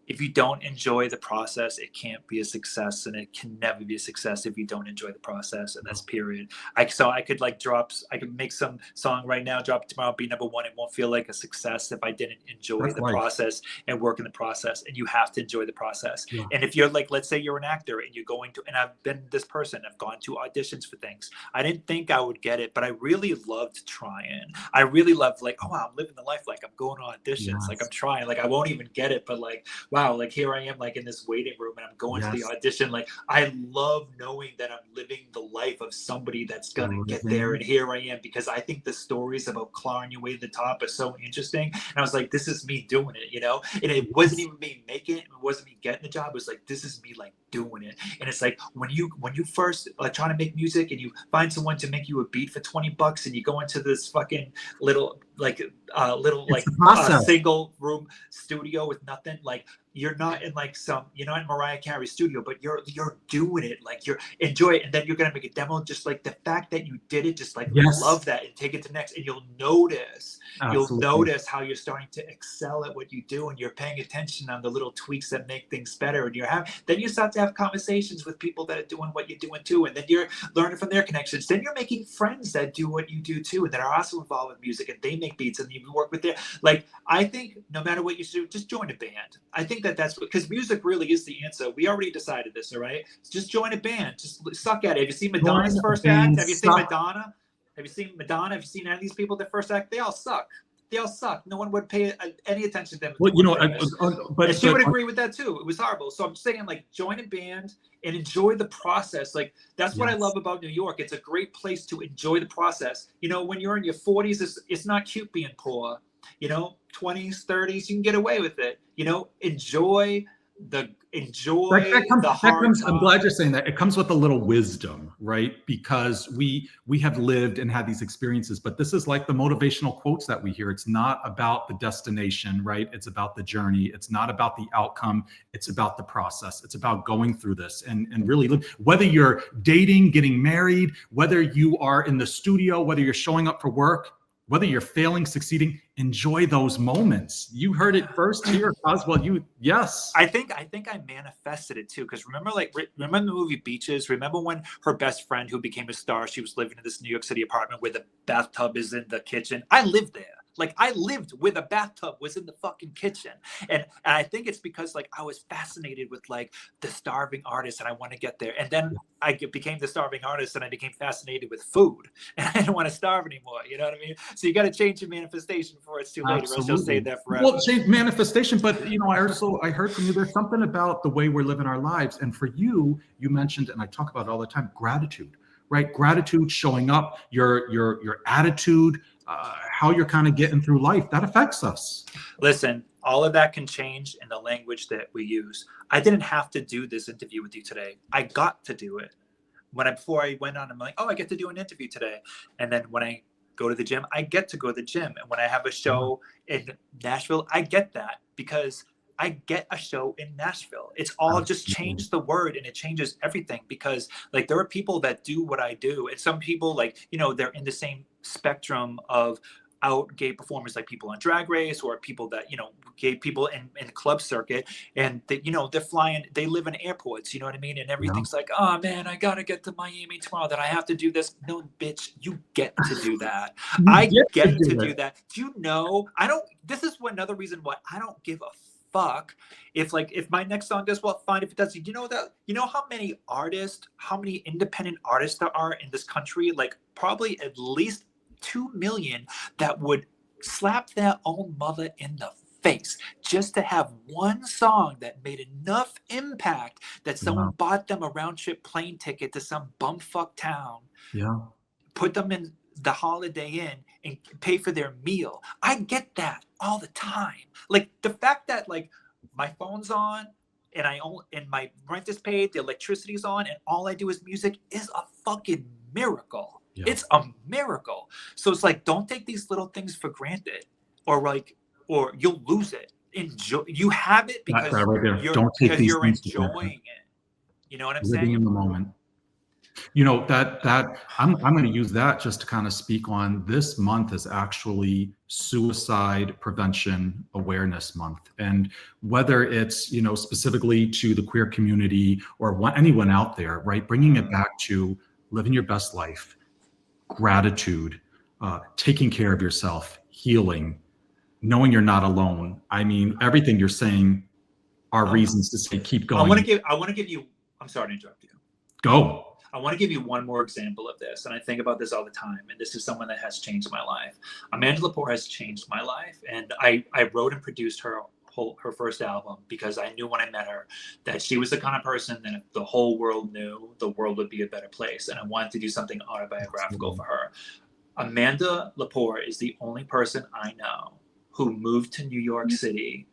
If you don't enjoy the process, it can't be a success, and it can never be a success if you don't enjoy the process, and that's period. I could make some song right now, drop it tomorrow, be number one. It won't feel like a success if I didn't enjoy the process and work in the process, and you have to enjoy the process. Yeah. And if you're like, let's say you're an actor and you're going to, and I've been this person, I've gone to auditions for things. I didn't think I would get it, but I really loved trying. I really loved like, oh, wow, I'm living the life. Like I'm going to auditions, like I'm trying, like I won't even get it, but like, wow, like here I am, like in this waiting room, and I'm going to the audition. Like I love knowing that I'm living the life of somebody that's gonna get there, and here I am, because I think the stories about clawing your way to the top are so interesting. And I was like, this is me doing it, you know. And it wasn't even me making it; it wasn't me getting the job. It was like, this is me like doing it. And it's like when you first trying to make music and you find someone to make you a beat for $20 and you go into this fucking little It's the process. single room studio with nothing, like you're not in Mariah Carey studio, but you're doing it, like you're enjoy it, and then you're gonna make a demo. Just like the fact that you did it, just like Yes. love that and take it to next, and you'll notice Absolutely. how you're starting to excel at what you do, and you're paying attention on the little tweaks that make things better, and then you start to have conversations with people that are doing what you're doing too, and then you're learning from their connections. Then you're making friends that do what you do too, and that are also involved with music, and they make beats, and you work with their, like, I think no matter what you do, just join a band. I think that's what, because music really is the answer. We already decided this, all right? Just join a band. Just suck at it. Have you seen Madonna's first act? Have you seen Madonna? Have you seen Madonna? Have you seen any of these people their first act? They all suck. They all suck. No one would pay any attention to them. Well, but she would agree with that too. It was horrible. So I'm saying, like, join a band and enjoy the process. Like, that's what I love about New York. It's a great place to enjoy the process. You know, when you're in your 40s, it's not cute being poor. You know, 20s, 30s, you can get away with it. You know, enjoy the hard times. I'm glad you're saying that. It comes with a little wisdom, right? Because we have lived and had these experiences, but this is like the motivational quotes that we hear. It's not about the destination, right? It's about the journey. It's not about the outcome. It's about the process. It's about going through this and really live. Whether you're dating, getting married, whether you are in the studio, whether you're showing up for work, whether you're failing, succeeding, enjoy those moments. You heard it first here, Cazwell. Yes. I think I manifested it too. Because remember the movie Beaches? Remember when her best friend, who became a star, she was living in this New York City apartment where the bathtub is in the kitchen. I lived there. Like, I lived where the bathtub was in the fucking kitchen. And I think it's because, like, I was fascinated with, like, the starving artist, and I want to get there. And then I became the starving artist, and I became fascinated with food. And I didn't want to starve anymore. You know what I mean? So you got to change your manifestation before it's too late, or else you'll stay there forever. Well, change manifestation. But, you know, I heard from you, there's something about the way we're living our lives. And for you, you mentioned, and I talk about it all the time, gratitude, right? Gratitude, showing up, your attitude, how you're kind of getting through life, that affects us. Listen, all of that can change in the language that we use. I didn't have to do this interview with you today. I got to do it. Before I went on, I'm like, oh, I get to do an interview today. And then when I go to the gym, I get to go to the gym. And when I have a show in Nashville, I get that because I get a show in Nashville. It's all just changed the word, and it changes everything, because, like, there are people that do what I do, and some people, like, you know, they're in the same spectrum of out gay performers, like people on Drag Race, or people that, you know, gay people in the club circuit, and they, you know, they're flying, they live in airports, you know what I mean? And everything's like, oh man, I gotta get to Miami tomorrow, that I have to do this. No, bitch, you get to do that. I get to do that. Do you know, this is another reason why I don't give a fuck if my next song does well, fine. If it doesn't, you know how many independent artists there are in this country? Like, probably at least 2 million that would slap their own mother in the face just to have one song that made enough impact that someone bought them a round trip plane ticket to some bumfuck town, put them in the Holiday Inn and pay for their meal. I get that all the time. Like, the fact that, like, my phone's on and my rent is paid, the electricity's on, and all I do is music is a fucking miracle. It's a miracle. So it's like, don't take these little things for granted, or you'll lose it. Enjoy. You have it because you're enjoying it. You know what I'm saying? Living in the moment. You know, that I'm going to use that just to kind of speak on, this month is actually Suicide Prevention Awareness Month. And whether it's, you know, specifically to the queer community or anyone out there, right, bringing it back to living your best life, gratitude, taking care of yourself, healing, knowing you're not alone. I mean, everything you're saying are reasons to say, keep going. I want to give you, I'm sorry to interrupt you. Go. I want to give you one more example of this, and I think about this all the time, and this is someone that has changed my life. Amanda Lepore has changed my life, and I wrote and produced her first album because I knew when I met her that she was the kind of person that if the whole world knew, the world would be a better place, and I wanted to do something autobiographical for her. Amanda Lepore is the only person I know who moved to New York City,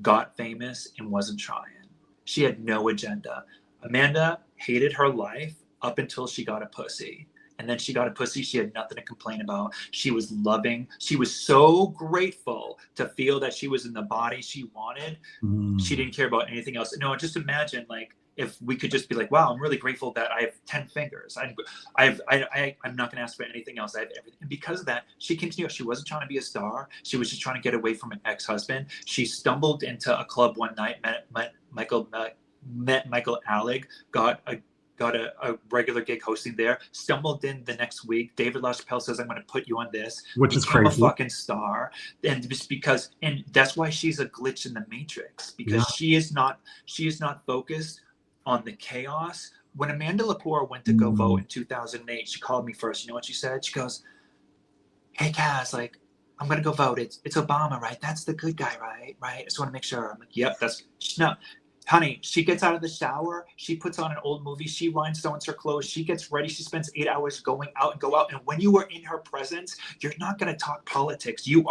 got famous, and wasn't trying. She had no agenda. Amanda hated her life up until she got a pussy. And then she got a pussy. She had nothing to complain about. She was loving. She was so grateful to feel that she was in the body she wanted. She didn't care about anything else. No, just imagine, like, if we could just be like, wow, I'm really grateful that I have 10 fingers. I'm not going to ask for anything else. I have everything. And because of that, she continued. She wasn't trying to be a star. She was just trying to get away from an ex-husband. She stumbled into a club one night, met Michael Alec, got a regular gig hosting there, stumbled in the next week. David LaChapelle says, I'm going to put you on this. Which is crazy. A fucking star. And just because, and that's why she's a glitch in the matrix, because she is not focused on the chaos. When Amanda Lepore went to go vote in 2008, she called me first. You know what she said? She goes, hey, Kaz, like, I'm going to go vote. It's Obama, right? That's the good guy, right? I just want to make sure. I'm like, yep, no. Honey, she gets out of the shower, she puts on an old movie, she rhinestones her clothes, she gets ready, she spends 8 hours going out. And when you are in her presence, you're not going to talk politics. You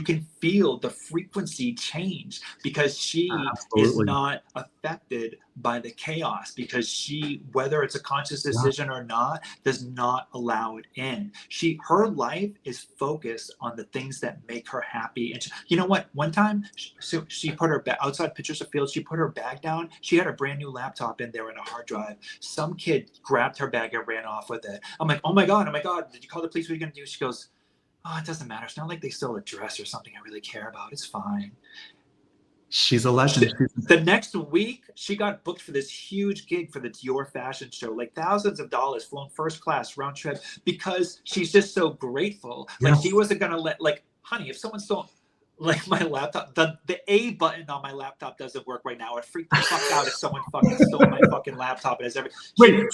can feel the frequency change, because she is not affected by the chaos, because she, whether it's a conscious decision or not, does not allow it in. Her life is focused on the things that make her happy. And you know what? One time, she put her outside pictures of fields. She put her bag down. She had a brand new laptop in there and a hard drive. Some kid grabbed her bag and ran off with it. I'm like, oh my god! Did you call the police? What are you gonna do? She goes, oh, it doesn't matter. It's not like they stole a dress or something I really care about. It's fine. She's a legend. The next week, she got booked for this huge gig for the Dior fashion show, like thousands of dollars, flown first class round trip, because she's just so grateful. Like, she wasn't gonna let, like, honey, if someone stole, like, my laptop, the A button on my laptop doesn't work right now. It freaked the fuck out if someone fucking stole my fucking laptop. And wait,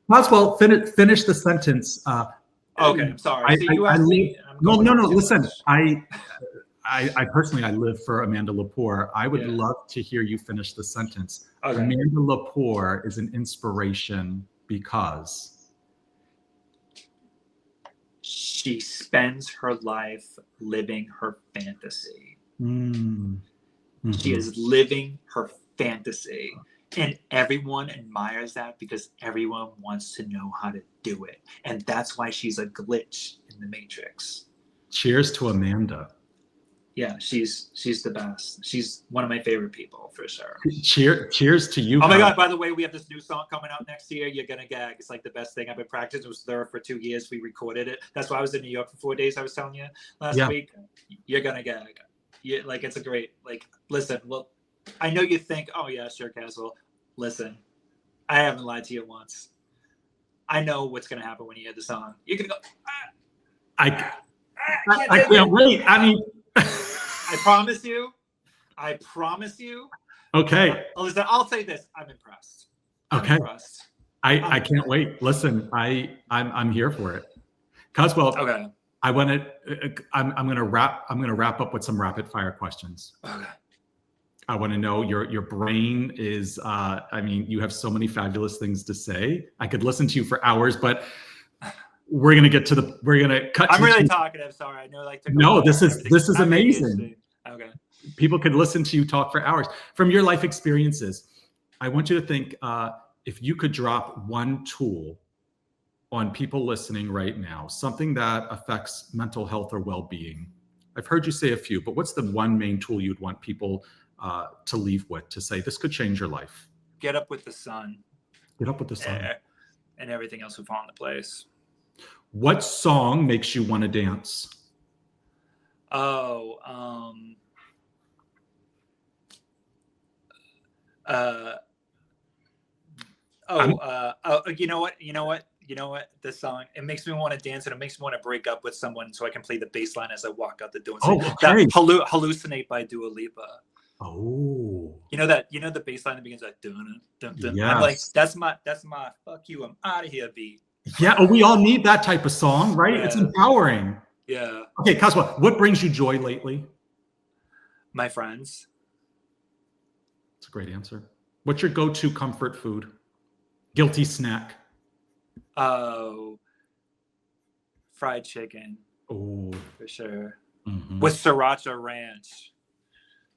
Cazwell, finish the sentence. Okay, I'm sorry. No. Listen, I personally, I live for Amanda Lepore. I would love to hear you finish the sentence. Okay. Amanda Lepore is an inspiration because she spends her life living her fantasy. She is living her fantasy. And everyone admires that, because everyone wants to know how to do it. And that's why she's a glitch in the matrix. Cheers to Amanda. Yeah, she's the best. She's one of my favorite people, for sure. Cheers to you. Oh my god, by the way, we have this new song coming out next year. You're gonna gag. It's like the best thing. I've been practicing. It was there for 2 years. We recorded it. That's why I was in New York for 4 days. I was telling you last week. You're gonna gag. Like, it's a great, like, listen, well, I know you think, oh yeah, sure, Cazwell. Listen, I haven't lied to you once. I know what's gonna happen when you hear the song. You're gonna go, I can't wait. I mean, I promise you. Okay. Listen, I'll say this. I'm impressed. Okay. I can't wait. Listen, I'm here for it. Cazwell. Okay. I'm gonna wrap up with some rapid fire questions. Okay. I want to know your brain is. I mean, you have so many fabulous things to say. I could listen to you for hours, but we're gonna cut. I'm really talkative. Sorry, I know. No, this is amazing. Okay. People could listen to you talk for hours. From your life experiences, I want you to think, if you could drop one tool on people listening right now, something that affects mental health or well-being. I've heard you say a few, but what's the one main tool you'd want people to leave with, to say this could change your life? Get up with the sun. Get up with the sun. And everything else will fall into place. What song makes you want to dance? Oh, you know what? This song, it makes me want to dance, and it makes me want to break up with someone so I can play the bass line as I walk out the door and say, Hallucinate by Dua Lipa. Oh. You know the bass line that begins like dun dun dun. Yes. I'm like, that's my fuck you, I'm out of here beat. Yeah, we all need that type of song, right? Yeah. It's empowering. Yeah. Okay, Cazwell, what brings you joy lately? My friends. That's a great answer. What's your go-to comfort food? Guilty snack? Oh, fried chicken. Oh, for sure. Mm-hmm. With sriracha ranch.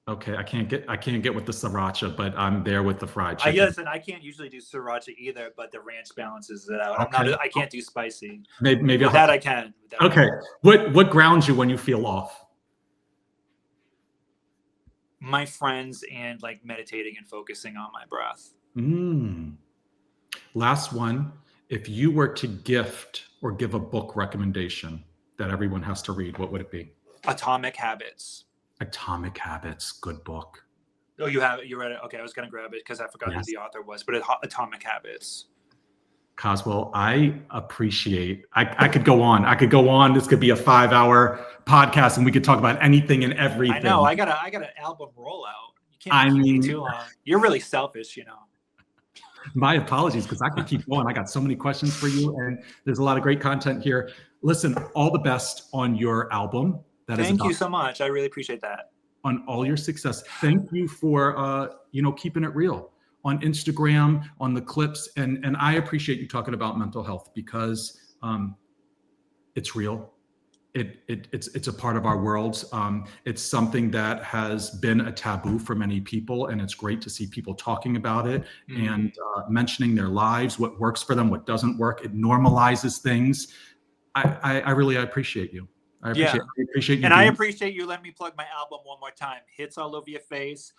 Okay, I can't get with the siracha, but I'm there with the fried chicken. Listen, I can't usually do sriracha either, but the ranch balances it out. Okay. I can't do spicy. Maybe With that I can. Okay. What grounds you when you feel off? My friends and like meditating and focusing on my breath. Last one. If you were to gift or give a book recommendation that everyone has to read, what would it be? Atomic Habits. Atomic Habits, good book. Oh, you have it? You read it? Okay, I was going to grab it because I forgot who the author was, but Atomic Habits. Cazwell, I appreciate, I could go on. This could be a 5-hour podcast and we could talk about anything and everything. I know. I got an album rollout. You can't keep me too long. You're really selfish, My apologies, because I could keep going. I got so many questions for you, and there's a lot of great content here. Listen, all the best on your album. Thank you so much. I really appreciate that. On all your success. Thank you for keeping it real on Instagram, on the clips, and I appreciate you talking about mental health because it's real. It's a part of our worlds. It's something that has been a taboo for many people, and it's great to see people talking about it and mentioning their lives, what works for them, what doesn't work. It normalizes things. I really appreciate you. I appreciate you. And I appreciate you letting me plug my album one more time. Hits All Over Your Face.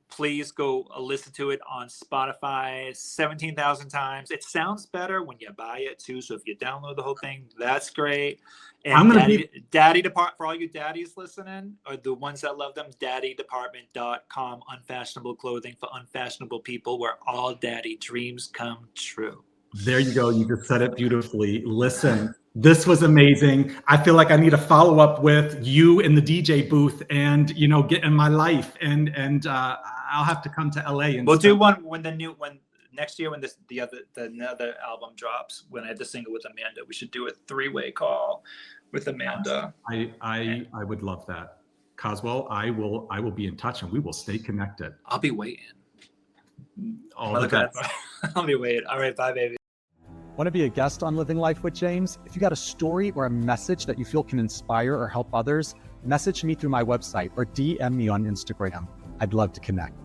Please go listen to it on Spotify 17,000 times. It sounds better when you buy it too. So if you download the whole thing, that's great. And Daddy Department, for all you daddies listening, or the ones that love them, daddydepartment.com, unfashionable clothing for unfashionable people, where all daddy dreams come true. There you go. You just said it beautifully. Listen, this was amazing. I feel like I need a follow-up with you in the DJ booth and, get in my life. And I'll have to come to LA. And we'll do one when next year when the other album drops, when I have the single with Amanda, we should do a 3-way call with Amanda. I would love that. Cazwell, I will be in touch and we will stay connected. I'll be waiting. All the best. I'll be waiting. All right, bye, baby. Want to be a guest on Living Life with James? If you got a story or a message that you feel can inspire or help others, message me through my website or DM me on Instagram. I'd love to connect.